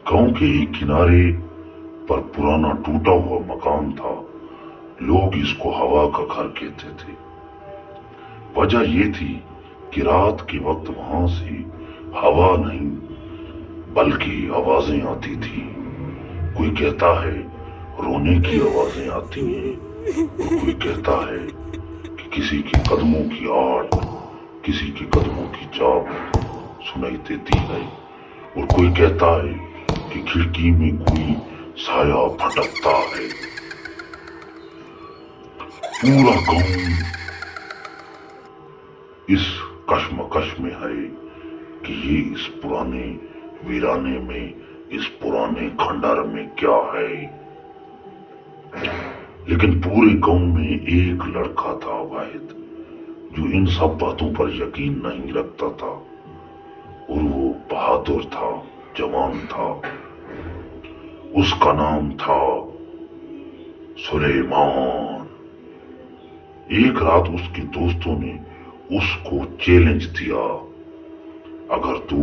गांव के एक किनारे पर पुराना टूटा हुआ मकान था। लोग इसको हवा का घर कहते थे। वजह ये थी कि रात के वक्त वहां से हवा नहीं बल्कि आवाजें आती थी। कोई कहता है रोने की आवाजें आती हैं, और कोई कहता है कि किसी के कदमों की आड़, किसी के कदमों की चाप सुनाई देती है, और कोई कहता है कि खिड़की में कोई साया भटकता है। पूरा गांव इस कश्मकश में है कि ये इस पुराने वीराने में, इस पुराने खंडर में क्या है। लेकिन पूरे गांव में एक लड़का था वाहिद, जो इन सब बातों पर यकीन नहीं रखता था, और वो बहादुर था, जवान था। उसका नाम था सुलेमान। एक रात उसके दोस्तों ने उसको चैलेंज दिया, अगर तू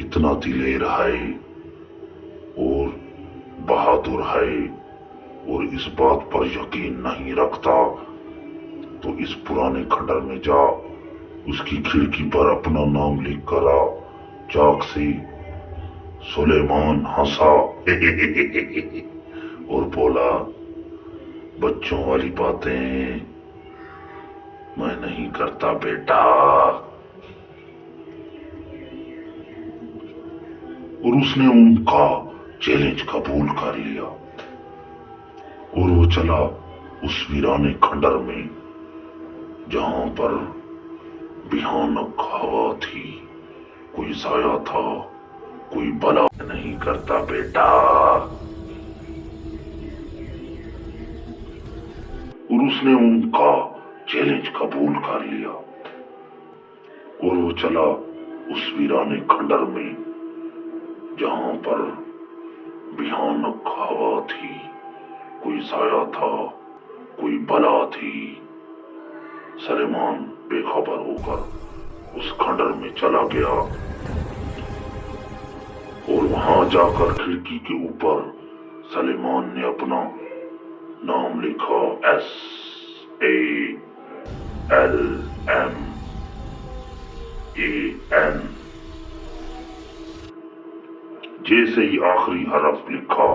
इतना दिलेर है और बहादुर है और इस बात पर यकीन नहीं रखता, तो इस पुराने खंडर में जा, उसकी खिड़की पर अपना नाम लिख कर आ चाक से। सुलेमान हंसा और बोला, बच्चों वाली बातें मैं नहीं करता बेटा। और उसने उनका चैलेंज कबूल कर लिया और वो चला उस वीराने खंडर में जहां पर भयानक हवा थी, कोई साया था, कोई बला नहीं करता बेटा। और उसने उनका चैलेंज कबूल कर लिया और वो चला उस वीराने खंडर में जहां पर भयानक हवा थी, कोई साया था, कोई बला थी। सुलेमान बेखबर होकर उस खंडर में चला गया और वहां जाकर खिड़की के ऊपर सुलेमान ने अपना नाम लिखा, SALMAN। जैसे ही आखिरी हरफ लिखा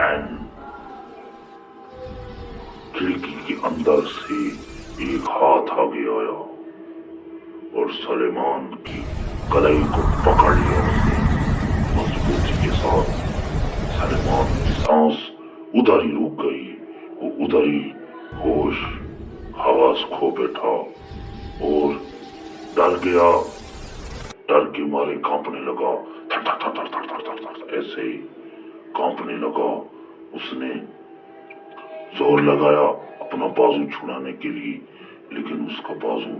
N, खिड़की के अंदर से एक हाथ आगे आया और सुलेमान की कलाई को पकड़ लिया उसने मजबूती के साथ। सुलेमान की सांस उधर ही रुक गई, वो उधर ही होश हवास खो बैठा और डर गया। डर के मारे कांपने लगा, थर थर थर थर थर थर थर थर ऐसे ही कांपने लगा। उसने जोर लगाया अपना बाजू छुड़ाने के लिए, लेकिन उसका बाजू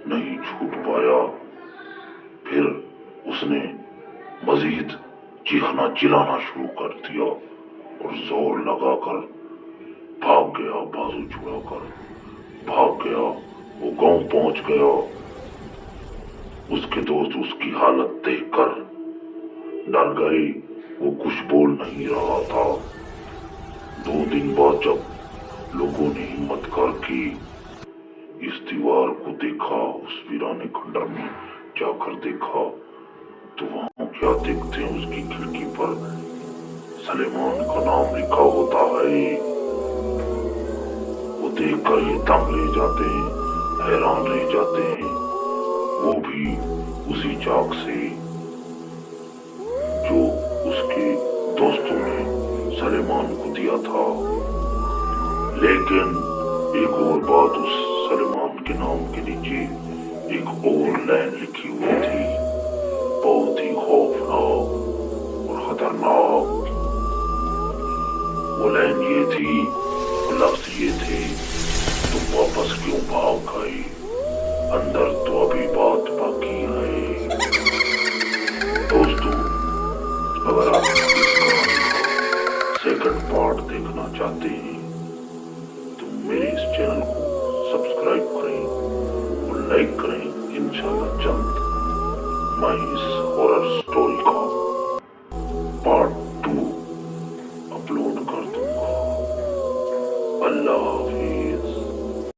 नहीं छूट पाया। फिर उसने मजीद चीखना चिल्लाना शुरू कर दिया और जोर लगाकर भाग गया, बाजू छुड़ाकर भाग गया। वो गांव पहुंच गया। उसके दोस्त उसकी हालत देखकर डर गए, वो कुछ बोल नहीं रहा था। 2 दिन बाद जब लोगों ने हिम्मत करके इस दीवार को देखा, उस वीराने खंडर में जाकर देखा, तो वहां क्या देखते हैं, उसकी खिड़की पर सुलेमान का नाम लिखा होता है। वो देखकर ये दंग रह जाते हैं, हैरान रह जाते हैं। वो भी उसी चाक से जो उसके दोस्तों ने सुलेमान को दिया था। लेकिन एक और बात, उस सुलेमान के नाम के नीचे एक और लाइन लिखी हुई थी, बहुत ही खौफनाक और खतरनाक। वो लाइन ये थी, वो लफ्ज ये थे, तुम वापस क्यों भाग गए, अंदर तो अभी बात बाकी है। दोस्तों, अगर आप इस कहानी का सेकंड पार्ट देखना चाहते हैं तो मेरे इस चैनल को सब्सक्राइब करें और लाइक करें। इंशाल्लाह जल्द मैं इस हॉरर स्टोरी का اپلوڈ کر دوں گا۔ اللہ حافظ۔